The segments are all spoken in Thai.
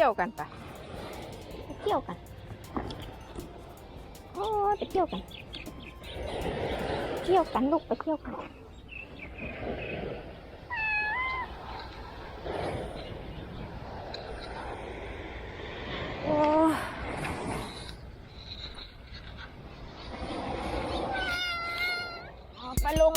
ยวกันไปเที่ยวกันโอ้ไปเที่ยวกันเที่ยวกันลูกไปเที่ยวกันโอ้ไปลง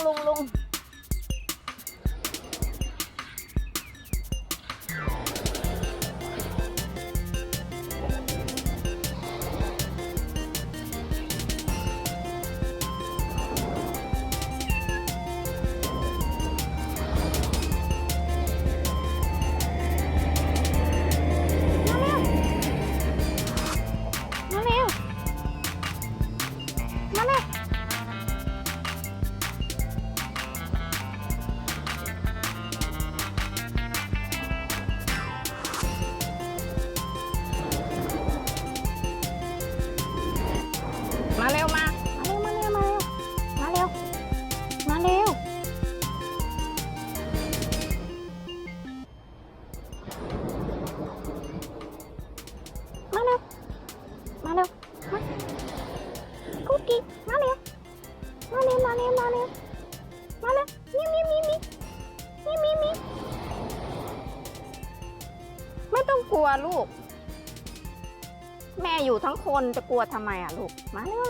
มาเร็วมาเร็วมาเร็วคุกกี้มาเร็วมีไม่ต้องกลัวลูกแม่อยู่ทั้งคนจะกลัวทำไมอ่ะลูกมาเร็ว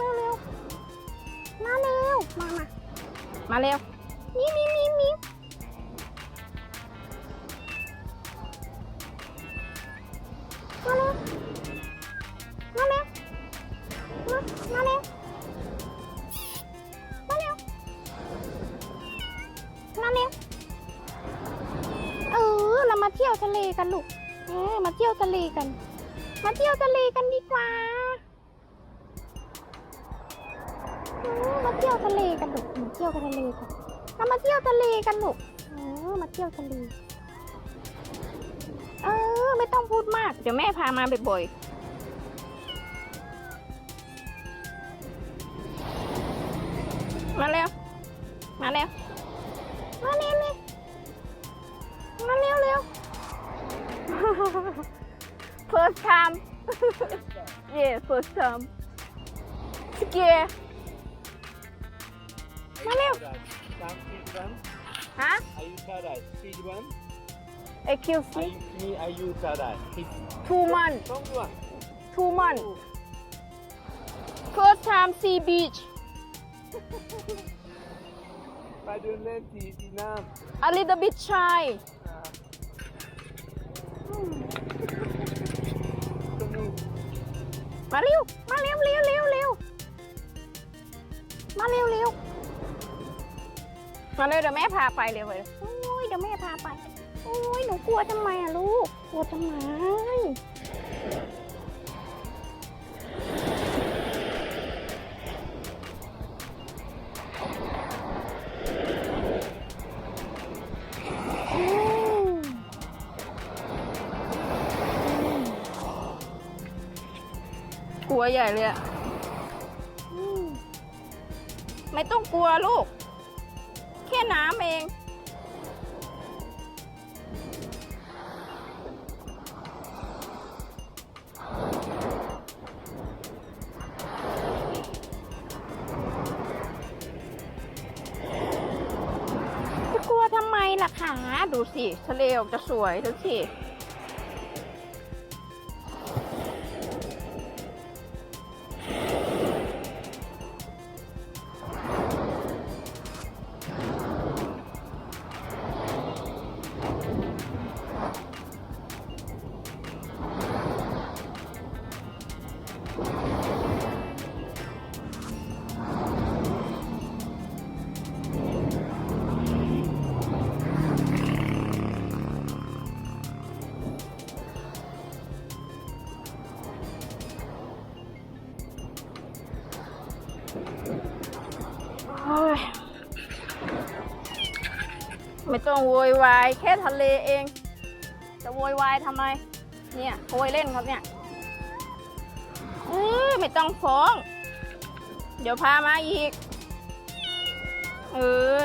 มาเร็วมาเร็วมาเร็วมาเร็วเรามาเที่ยวทะเลกันลูกมาเที่ยวทะเลกันดีกว่ามาเที่ยวทะเลกันลูกมาเที่ยวกันทะเลกันเรามาเที่ยวทะเลกันลูกมาเที่ยวทะเลไม่ต้องพูดมากเดี๋ยวแม่พามาบ่อยๆมาเร็วfirst time yeah first time scare มาเร็วฮะ excuse me 2 months first time see beach a little bit shyมาเร็วเดี๋ยวแม่พาไปเร็วเลยโอ้ยเดี๋ยวแม่พาไปโอ้ยหนูกลัวทำไมอ่ะลูกกลัวทำไมกลัวใหญ่เลยอ่ะไม่ต้องกลัวลูกแค่น้ำเองจะกลัวทำไมล่ะคะดูสิทะเลออกจะสวยดูสิไม่ต้องโวยวายแค่ทะเลเองจะโวยวายทำไมเนี่ยโวยเล่นครับเนี่ยไม่ต้องฟ้องเดี๋ยวพามาอีก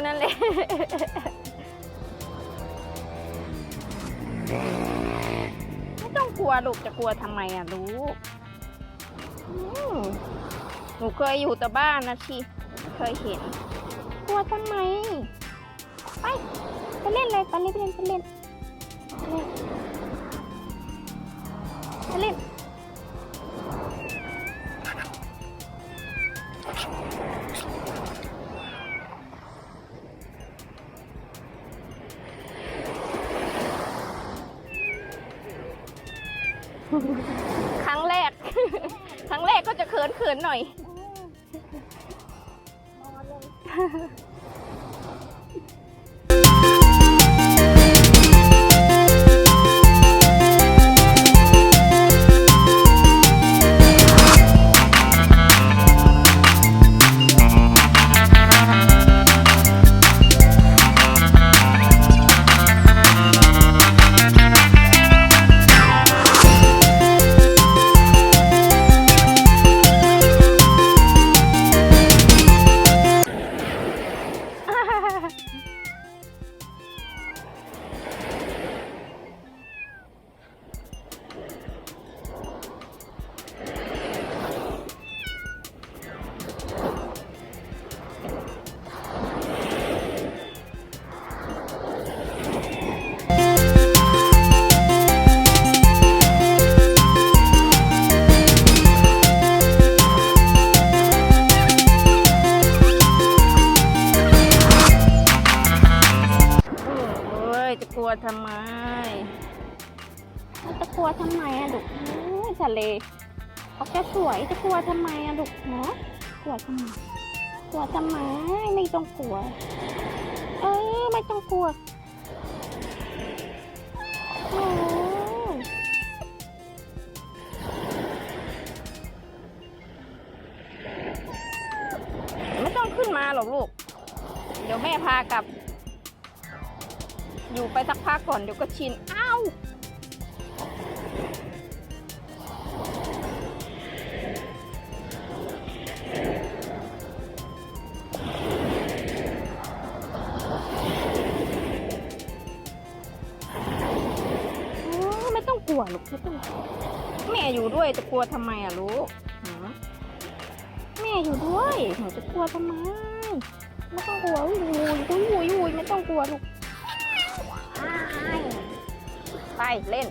นั่นแหละไม่ต้องกลัว ลัวลูกจะกลัวทำไมอ่ะลูกหนูเคยอยู่แต่บ้านนะชีเคยเห็นกลัวทำไมไปเล่นเลยไปเล่นไปเล่นครั้งแรก ครั้งแรกก็จะเขินหน่อย จะกลัวทำไมจะกลัวทำไมอะลูกทะเลเขาแค่สวยจะกลัวทำไมอะลูกเนาะกลัวทำไมไม่ต้องกลัวไม่ต้องกลัวไม่ต้องขึ้นมาหรอกลูกเดี๋ยวแม่พากลับอยู่ไปสักพักก่อนเดี๋ยวก็ชินอ้าวไม่ต้องกลัวลูกไม่ต้องแม่อยู่ด้วยจะกลัวทำไมอะลูกแม่อยู่ด้วยหนูจะกลัวทำไมไม่ต้องกลัวอุ้ยไม่ต้องกลัวลูกไปเล่น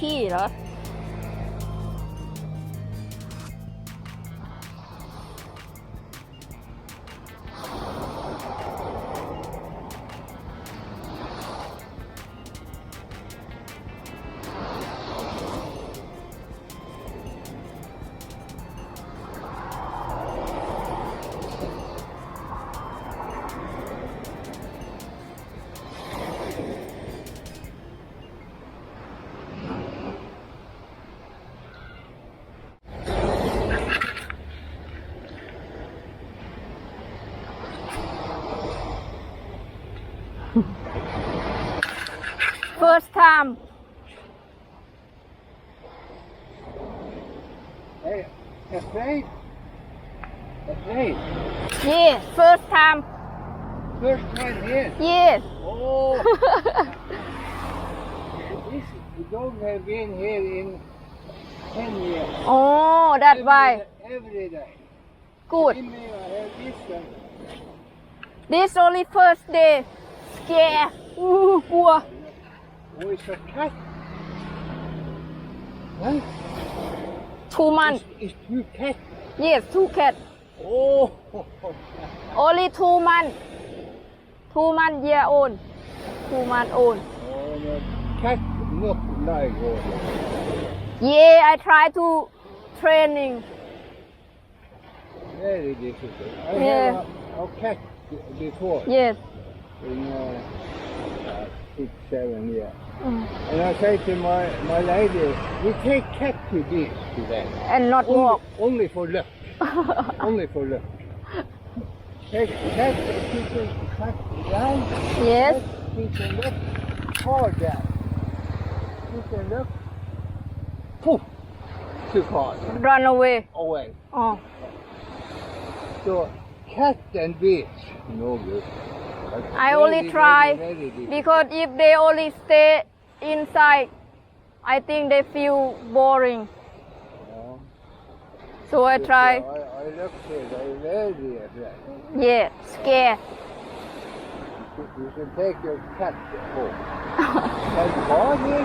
ขี้เหรอFirst time. Hey, afraid? Afraid? Yes, first time. First time here? Yes. Oh! This, you don't have been here in 10 years. Oh, that's why. Every day. Good. Give me have this one. This only first day. Scare. กลัว Oh, it's a cat. Huh? 2 months. It's two cats. Yes, 2 cats. Oh! Only 2 months. 2 months year old. 2 months old. Oh, no. Cat not like all. Yeah, I try to training. Very difficult. I Yeah. have a cat before. Yes. In 6, 7 years. And I say to my lady, we take cat to beach today. And not walk. Only for luck. Only for luck. Take cat and people cut down. Yes. People look hard down. People look. Poof. Too hard. Run away. Away. Oh. So cat and beach, no good. I only try Very difficult. because if they only stay inside, I think they feel boring. Yeah. So I try. I look here, I very afraid. Yeah, scare. You can take your cat home. And party,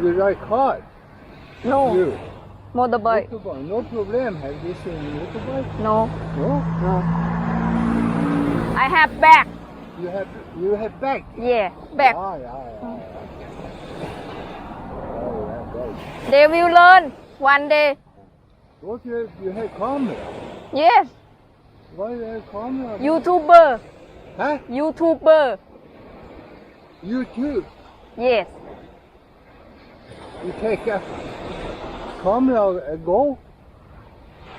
you like hard. No, You. motorbike. Motorbike, no problem. Have this in motorbike? No, No? no. I have back. You have back? Yeah, back. Yeah. Oh, yeah, right. They will learn one day. What you have camera? Yes, Why you have camera? YouTuber. Huh? YouTuber. YouTube. Yes. You take a camera and go?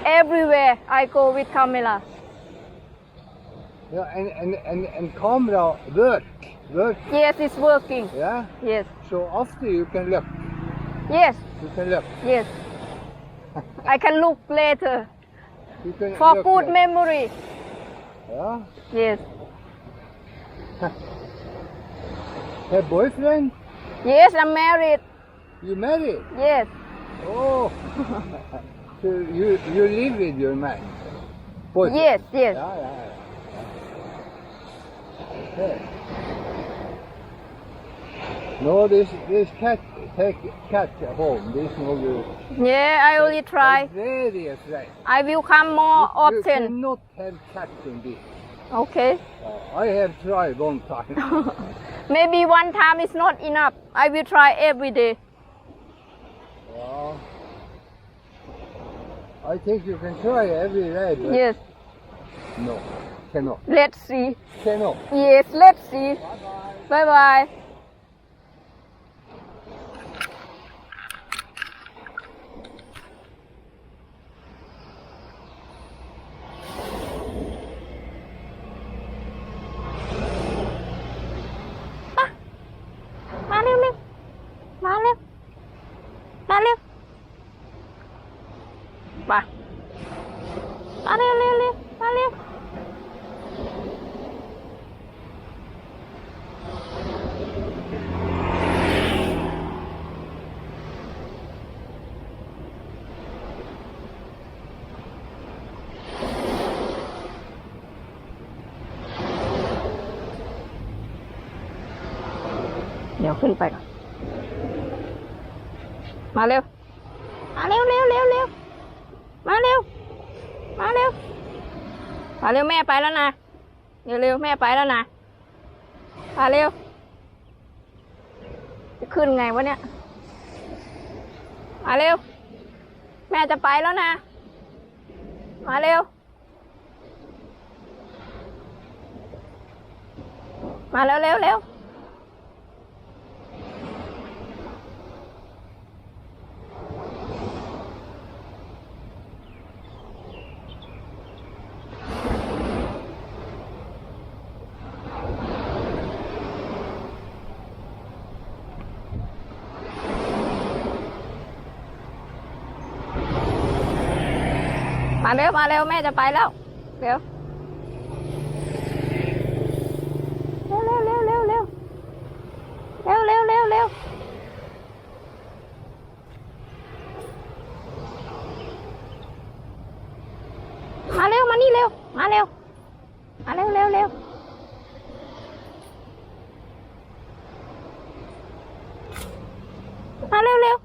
Everywhere I go with camera. Yeah, and camera work. Yes, it's working. Yeah? Yes. So after you can look. Yes. You can look. Yes. I can look later You can for look good like- memory. Yeah? Yes. Have boyfriend? Yes, I'm married. You married? Yes. Oh. So you live with your man? Boyfriend? Yes, yes. Yeah. Okay. No, this cat take cat home. This no good. Yeah, I only try. I'm very afraid. I will come more You often. cannot have cat in this. Okay. I have tried one time. Maybe one time is not enough. I will try every day. Yeah. I think you can try every day, but Yes. no, cannot. Let's see. Cannot. Yes, let's see. Bye bye.มาเร็วๆมาเร็วมาเร็วมาเร็วมาเร็วเดี๋ยวขึ้นไปก่อน มาเร็วมาเร็วเร็วเร็วเร็วมาเร็วมาเร็วมาเร็วแม่ไปแล้วนะเร็วเร็วแม่ไปแล้วนะมาเร็วจะขึ้นไงวะเนี่ยมาเร็วแม่จะไปแล้วนะมาเร็วมาเร็วเร็วเร็วมาเร็วมาเร็วแม่จะไปแล้วเร็วเร็วเร็วเร็วเร็วเร็วเร็วเร็วเร็วเร็วมาเร็วมานี่เร็วมาเร็วมาเร็วเร็วเร็วมาเร็วเร็ว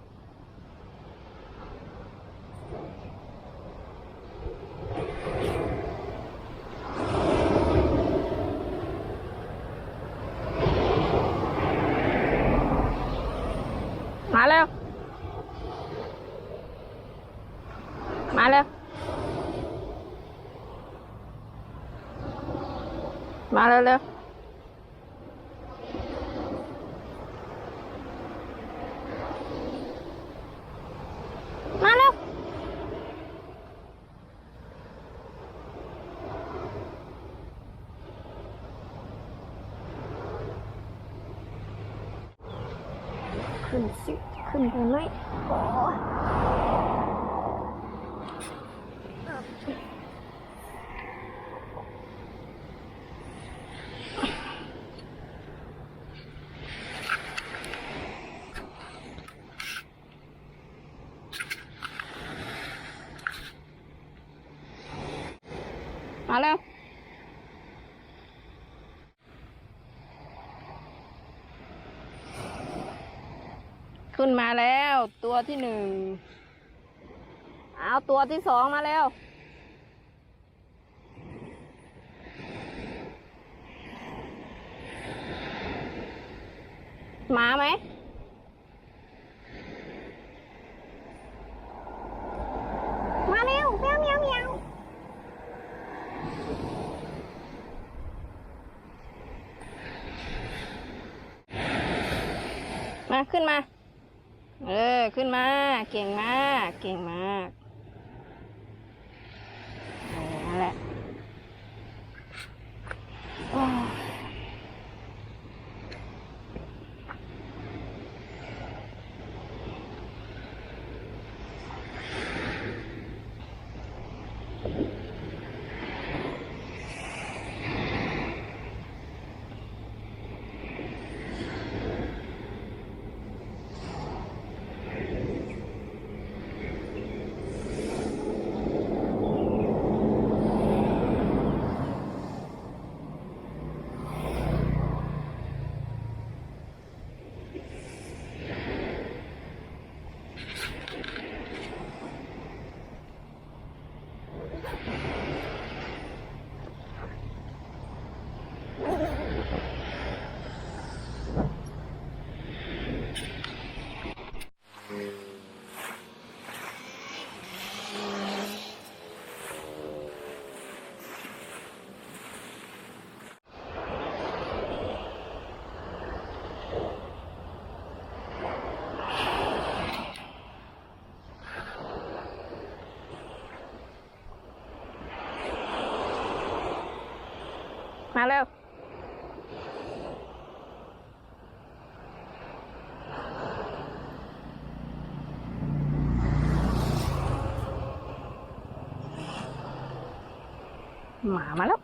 มาเร็วมาเร็วมาเร็วเร็วมาเร็วขึ้นสิขึ้นไปไหมโอ้มาเร็วขึ้นมาแล้วตัวที่หนึ่งเอาตัวที่สองมาแล้วหมาไหมมาเร็วเมียวเมียวเมียวมาขึ้นมาขึ้นมาเก่งมากเก่งมากนั่นแหละมาเร็วหมามาแล้ว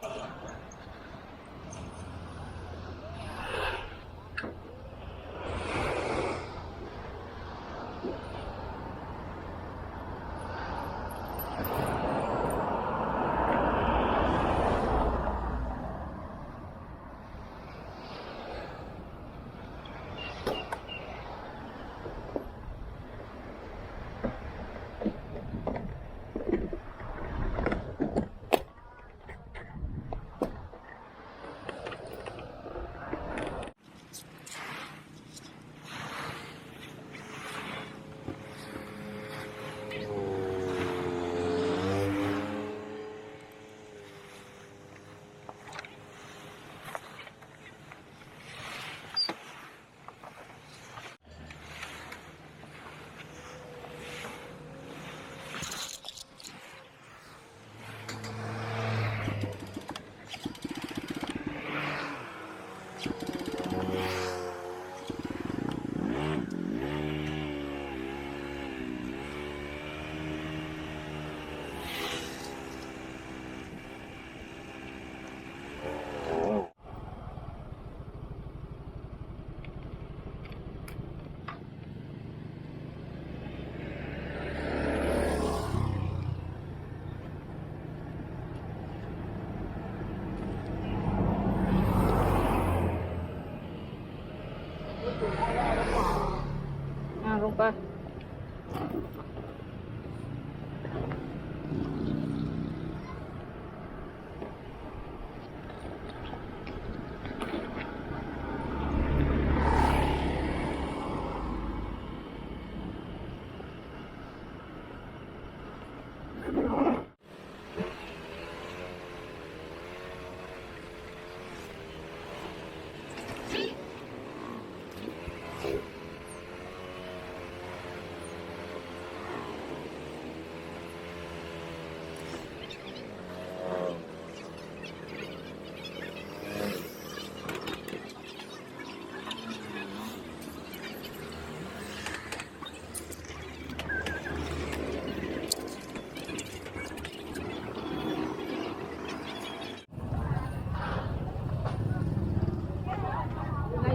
ว้ย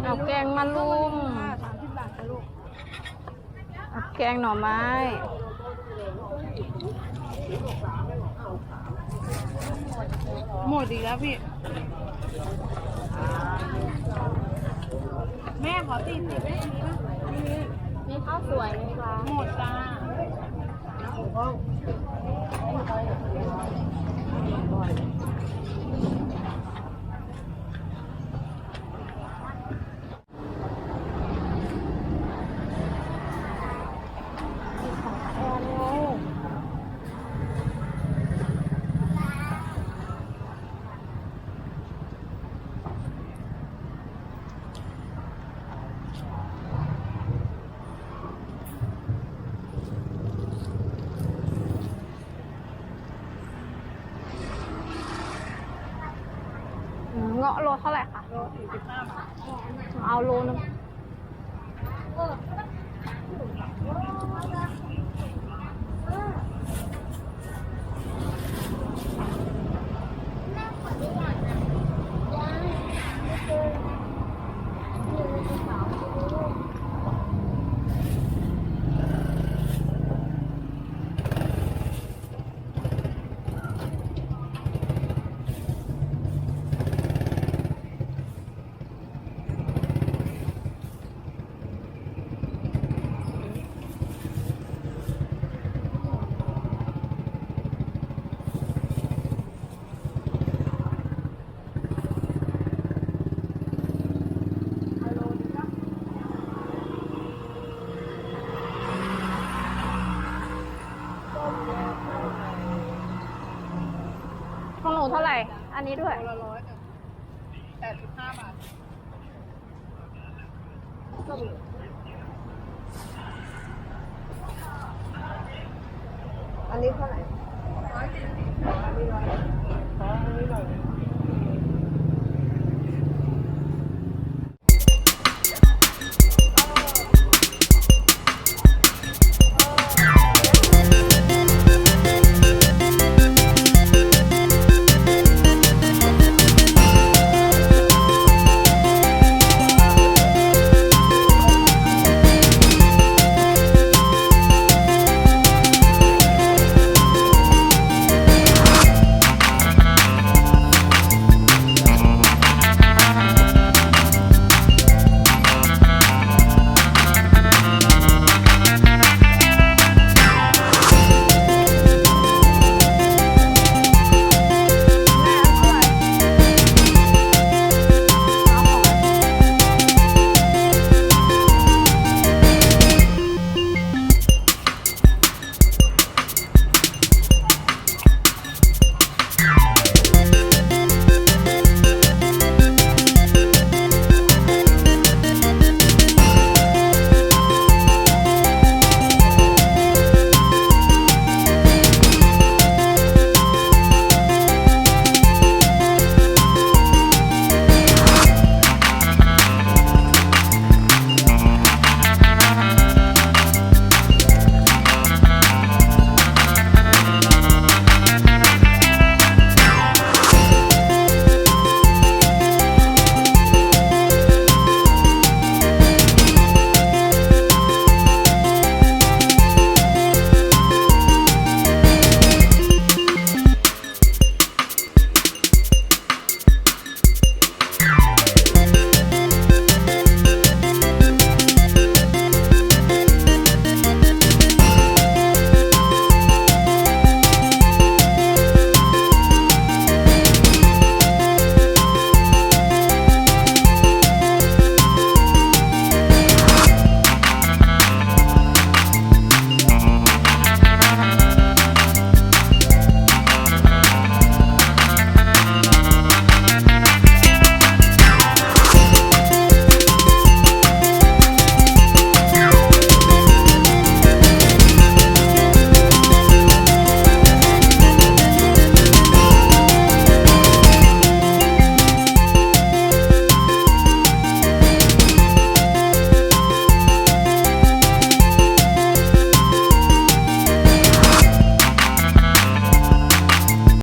เอาแกงมาลุม 30 บาทค่ะลูก เอาแกงหน่อไม้ หมดอีกแล้วพี่ แม่ขอ40แม่นี้นะ มีข้าวสวยไหมคะ หมดจ้า เงาะโลเท่าไหร่คะ โล45 บาท เอาโลนึงของหนูเท่าไหร่ อันนี้ด้วย โลละ100จ้ะ85 บาท อันนี้เท่าไหร่ 140 อันนี้100ขออันนี้หน่อย